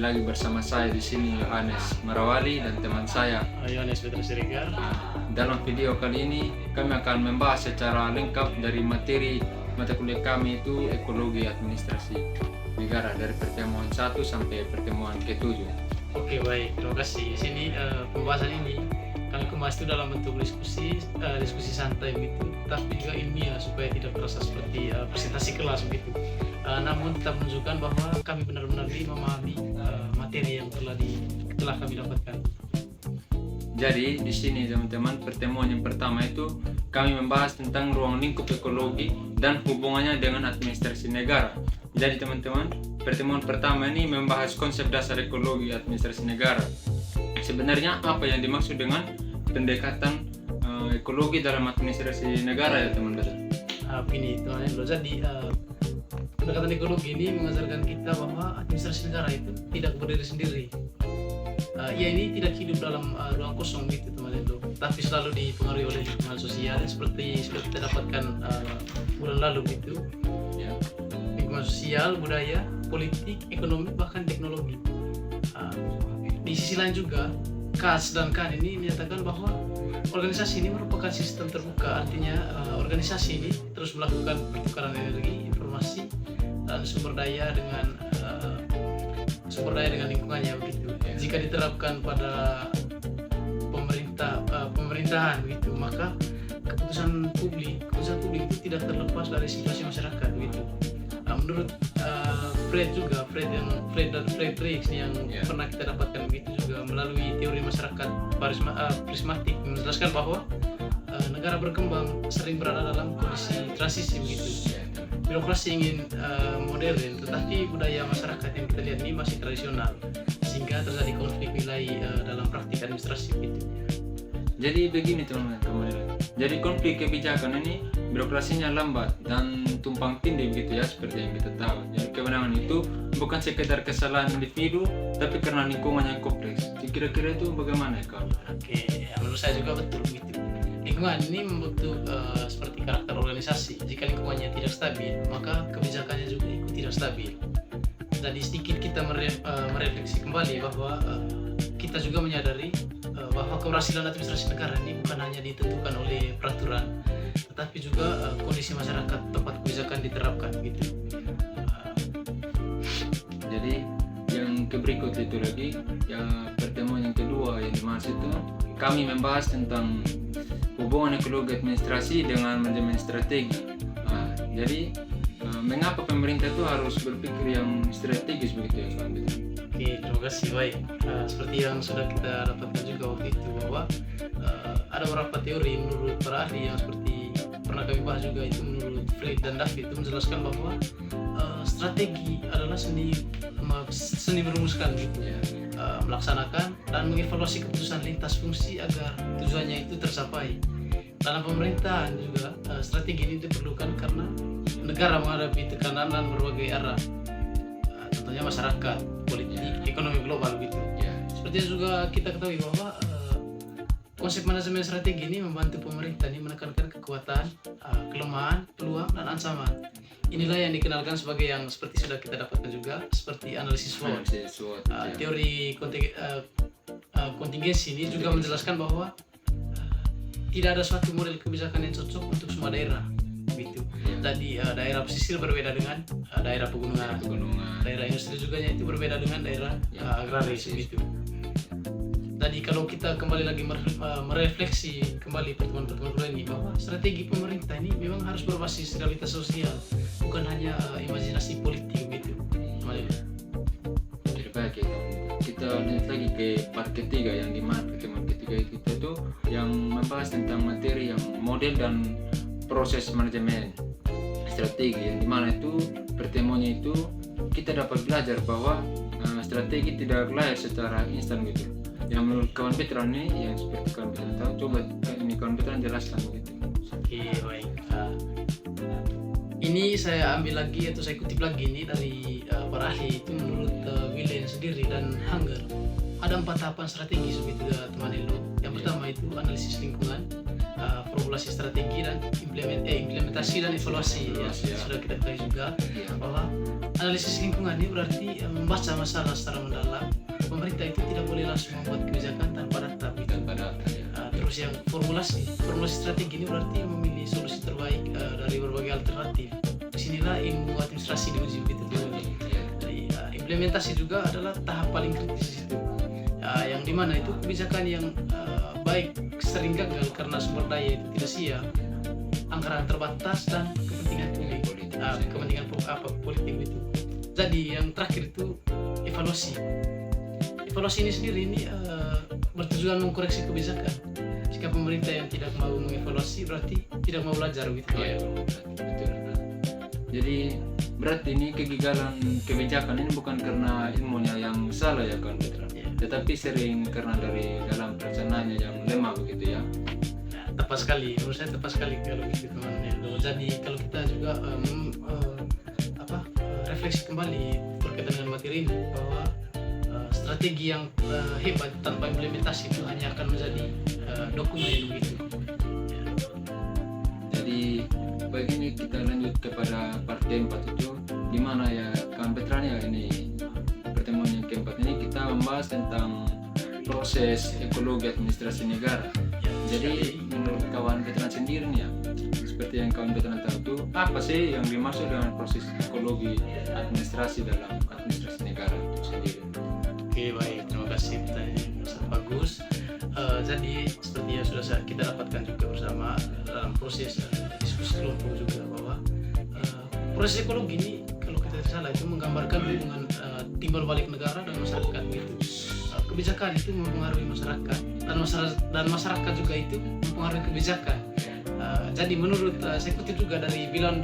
lagi bersama saya di sini Yohanes Marawali dan teman saya Yohanes Petrus Siregar. Dalam video kali ini kami akan membahas secara lengkap dari materi mata kuliah kami itu ekologi administrasi negara dari pertemuan 1 sampai pertemuan ke-7. Oke, baik, terima kasih. Di sini pembahasan ini kami kemas itu dalam bentuk diskusi santai begitu, tapi juga ilmiah supaya tidak terasa seperti presentasi kelas begitu. Namun tetap menunjukkan bahwa kami benar-benar memahami materi yang telah kami dapatkan. Jadi di sini teman-teman, pertemuan yang pertama itu kami membahas tentang ruang lingkup ekologi dan hubungannya dengan administrasi negara. Jadi teman-teman, pertemuan pertama ini membahas konsep dasar ekologi administrasi negara. Sebenarnya apa yang dimaksud dengan pendekatan ekologi dalam administrasi negara ya teman-teman? Begini teman-teman, jadi pendekatan ekologi ini mengajarkan kita bahwa administrasi negara itu tidak berdiri sendiri. Ini tidak hidup dalam ruang kosong gitu teman-teman, tapi selalu dipengaruhi oleh lingkungan sosial seperti kita dapatkan bulan lalu gitu. Ya. Lingkungan sosial, budaya, politik, ekonomi, bahkan teknologi. Di sisi lain juga, KAS dan KAN ini menyatakan bahwa organisasi ini merupakan sistem terbuka, artinya organisasi ini terus melakukan pertukaran energi, informasi, dan sumber daya dengan lingkungannya begitu. Jika diterapkan pada pemerintahan begitu, maka keputusan publik itu tidak terlepas dari situasi masyarakat begitu. Menurut Fred dan Friedrich yang pernah kita dapatkan begitu juga melalui teori masyarakat prismatik menjelaskan bahwa negara berkembang sering berada dalam kondisi transisi begitu. Birokrasi ingin modern, tetapi budaya masyarakat yang kita lihat ini masih tradisional, sehingga terjadi konflik nilai dalam praktik administrasi begitu. Jadi begini teman-teman, jadi konflik kebijakan ini birokrasinya lambat dan tumpang tindih begitu ya, seperti yang kita tahu. Jadi kewenangan itu bukan sekedar kesalahan individu, tapi karena lingkungan yang kompleks. Kira-kira itu bagaimana ya Kak? Oke, menurut saya juga betul begitu. Lingkungan ini membentuk seperti karakter organisasi. Jika lingkungannya tidak stabil, maka kebijakannya juga ikut tidak stabil. Jadi sedikit kita merefleksi kembali bahwa kita juga menyadari bahwa keberhasilan administrasi negara ini bukan hanya ditentukan oleh peraturan, tetapi juga kondisi masyarakat tempat kebijakan diterapkan gitu. Jadi yang berikut itu lagi, yang pertemuan yang kedua yang dimaksud itu kami membahas tentang hubungan ekologi administrasi dengan manajemen strategi. Jadi mengapa pemerintah itu harus berpikir yang strategis begitu ya Pak? Oke, terima kasih. Baik, seperti yang sudah kita dapatkan juga waktu itu bahwa ada beberapa teori menurut para ahli yang seperti pernah kami bahas juga, itu menurut Fried dan David itu menjelaskan bahwa strategi adalah seni merumuskan gitu ya, melaksanakan dan mengevaluasi keputusan lintas fungsi agar tujuannya itu tercapai. Dalam pemerintahan juga strategi ini diperlukan karena negara menghadapi tekanan dan berbagai arah, tentunya masyarakat, politik, ekonomi global gitu. Seperti juga kita ketahui bahwa konsep manajemen strategi ini membantu pemerintah ini menekankan kekuatan, kelemahan, peluang, dan ancaman. Inilah yang dikenalkan sebagai yang seperti sudah kita dapatkan juga, seperti analisis SWOT. Teori kontingensi ini juga menjelaskan bahwa tidak ada suatu model kebijakan yang cocok untuk semua daerah gitu. Jadi daerah pesisir berbeda dengan daerah pegunungan. Daerah industri juga itu berbeda dengan daerah agraris gitu. Jadi kalau kita kembali lagi merefleksi kembali pertemuan-pertemuan ini, bahwa strategi pemerintah ini memang harus berbasis realitas sosial, bukan hanya imajinasi politik gitu. Jadi baik ya, kita lanjut lagi ke part ketiga, yang dimana pertemuan ketiga kita itu yang membahas tentang materi yang model dan proses manajemen strategi, yang dimana itu pertemuannya itu kita dapat belajar bahwa strategi tidak lahir secara instan gitu. Yang menurut kawan veteran ini, yang seperti kawan veteran tahu, coba ini kawan veteran jelaskan begitu. Oke, baik. Ini saya ambil lagi atau saya kutip lagi ini dari para ahli itu menurut Willen sendiri dan Hanger. Ada 4 tahapan strategis begitu teman Elo. Yang Yang pertama itu analisis lingkungan, formulasi strategi dan implementasi dan evaluasi. Ya, sudah kita ketahui juga bahwa analisis lingkungan ini berarti membaca masalah secara mendalam. Pemerintah itu tidak boleh langsung membuat kebijakan tanpa data. Terus yang formulasi strategi ini berarti memilih solusi terbaik dari berbagai alternatif. Disinilah ilmu administrasi diuji begitu. Jadi implementasi juga adalah tahap paling kritis itu. Yang dimana itu kebijakan yang baik sering gagal karena sumber daya itu tidak siap, anggaran terbatas dan kepentingan publik, politik itu. Jadi yang terakhir itu evaluasi. Evaluasi ini sendiri bertujuan mengkoreksi kebijakan. Jika pemerintah yang tidak mau mengevaluasi berarti tidak mau belajar gitu. Betul. Jadi berarti ini kegagalan kebijakan ini bukan karena ilmunya yang salah ya kan, tetapi sering karena dari dalam perencanaannya yang lemah begitu ya. Tepat sekali, menurut saya tepat sekali kalau begitu teman-teman. Jadi kalau kita juga refleksi kembali berkaitan dengan materi ini bahwa strategi yang hebat tanpa implementasi itu hanya akan menjadi dokumen begitu. Jadi begini, kita lanjut kepada part keempat itu, di mana ya kawan veteran ya, ini pertemuan yang keempat ini kita membahas tentang proses ekologi administrasi negara. Jadi menurut kawan veteran sendiri nih ya, seperti yang kawan veteran tahu itu apa sih yang dimaksud dengan proses ekologi administrasi dalam administrasi negara itu sendiri? Oke, baik, terima kasih, pertanyaan sangat bagus. Jadi seperti yang sudah kita dapatkan juga bersama dalam proses diskusi kelompok juga bahwa proses ekologi ini kalau kita tidak salah itu menggambarkan hubungan timbal balik negara dan masyarakat gitu. Kebijakan itu mempengaruhi masyarakat dan masyarakat juga itu mempengaruhi kebijakan. Jadi menurut saya kutip juga dari William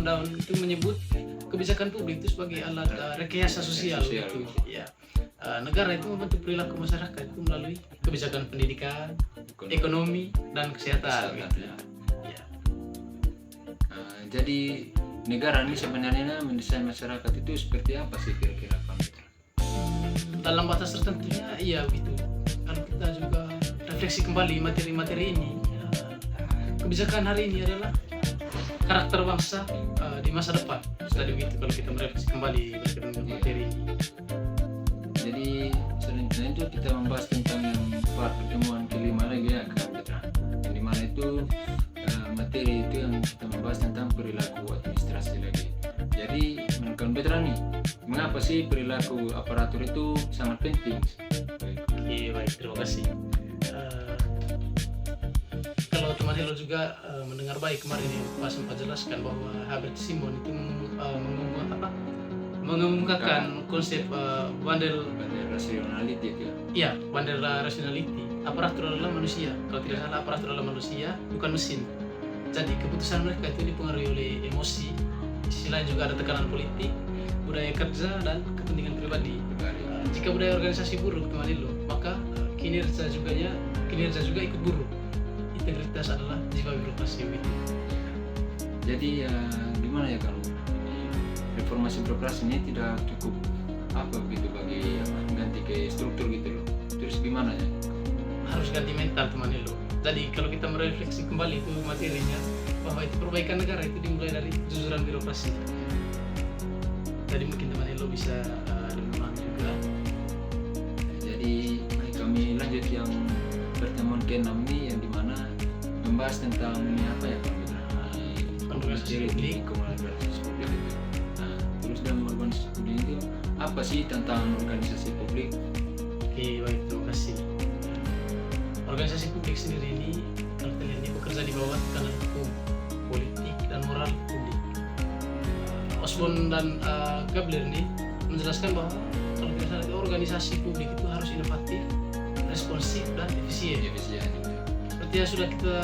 Down itu menyebut kebijakan publik itu sebagai alat rekayasa sosial gitu. Ya. Negara itu membentuk perilaku masyarakat itu melalui kebijakan pendidikan, ekonomi dan kesehatan. Gitu. Ya. Jadi negara ini sebenarnya mendesain masyarakat itu seperti apa sih kira-kira Pak? Dalam batas tertentunya iya gitu. Kalau kita juga refleksi kembali materi-materi ini, kebijakan hari ini adalah karakter bangsa di masa depan. Tadi begitu kalau kita merefleksi kembali berkaitan dengan materi ini. Jadi selanjutnya itu kita membahas tentang yang part pertemuan kelima lagi ya kan, yang dimana itu materi itu yang kita membahas tentang perilaku administrasi lagi. Jadi menurut kawan veteran nih, mengapa sih perilaku aparatur itu sangat penting? Oke, baik, terima kasih. Kalau teman Hello juga mendengar baik kemarin yang Pak sempat jelaskan bahwa Herbert Simon itu mengemukakan konsep bundle rationality ya. Iya, bundle rationality. Aparatur adalah manusia. Kalau tidak salah, aparatur adalah manusia, bukan mesin. Jadi keputusan mereka itu dipengaruhi oleh emosi. Di sisi lain juga ada tekanan politik, budaya kerja dan kepentingan pribadi. Jika budaya organisasi buruk teman Hello, maka kinerja juga ikut buruk. Integritas adalah jiwa birokrasi gitu. Jadi ya gimana ya kalau reformasi birokrasi ini tidak cukup begitu bagi ganti ke struktur gitu loh. Terus gimana ya? Harus ganti mental teman Hello. Jadi kalau kita merefleksi kembali itu materinya bahwa itu perbaikan negara itu dimulai dari kejujuran birokrasi. Jadi mungkin teman Hello bisa memahami juga. Jadi kami lanjut yang pertemuan ke-6 ini, yang dimana membahas tentang ini apa ya Pak? Organisasi publik. Terus dalam organisasi publik itu apa sih tentang organisasi publik? Oke, baik, terima kasih. Organisasi publik sendiri ini kalau kita lihat ini bekerja di bawah tekanan hukum, politik dan moral publik. Osborne dan Gabler ini menjelaskan bahwa kalau kita lihat organisasi publik itu harus inovatif, responsif dan efisien. Seperti yang sudah kita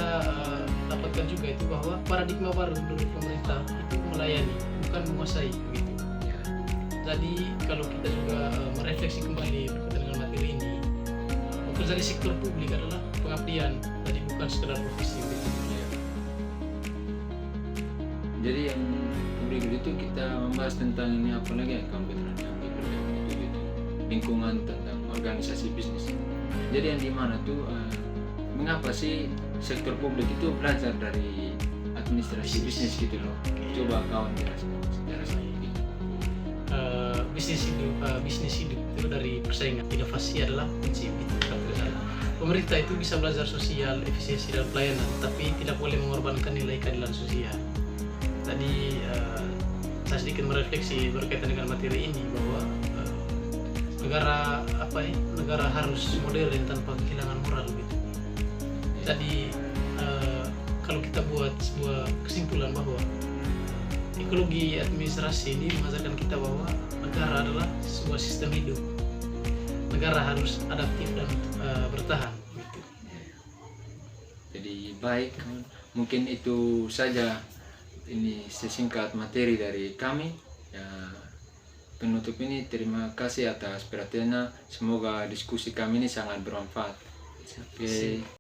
dapatkan juga itu bahwa paradigma baru menurut pemerintah itu melayani, bukan menguasai begitu. Jadi kalau kita juga merefleksi kembali berkaitan dengan materi ini, bekerja di sektor publik adalah pengabdian, jadi bukan sekedar profesi begitu. Jadi yang berikut itu kita membahas tentang ini apa lagi ya kawan veteran yang gitu, lingkungan tentang organisasi bisnis. Jadi yang dimana tuh mengapa sih sektor publik itu belajar dari administrasi bisnis gitu loh? Coba kawan jelaskan secara sedikit. Bisnis hidup itu dari persaingan. Inovasi adalah kunci itu kata saya. Pemerintah itu bisa belajar sosial, efisiensi dan pelayanan, tapi tidak boleh mengorbankan nilai keadilan sosial. Tadi saya sedikit merefleksi berkaitan dengan materi ini bahwa negara harus modern tanpa kehilangan moral gitu. Tadi kalau kita buat sebuah kesimpulan bahwa ekologi administrasi ini mengajarkan kita bahwa negara adalah sebuah sistem hidup. Negara harus adaptif dan bertahan. Gitu. Jadi baik, mungkin itu saja ini sesingkat materi dari kami. Ya, penutup ini terima kasih atas perhatiannya. Semoga diskusi kami ini sangat bermanfaat. Oke.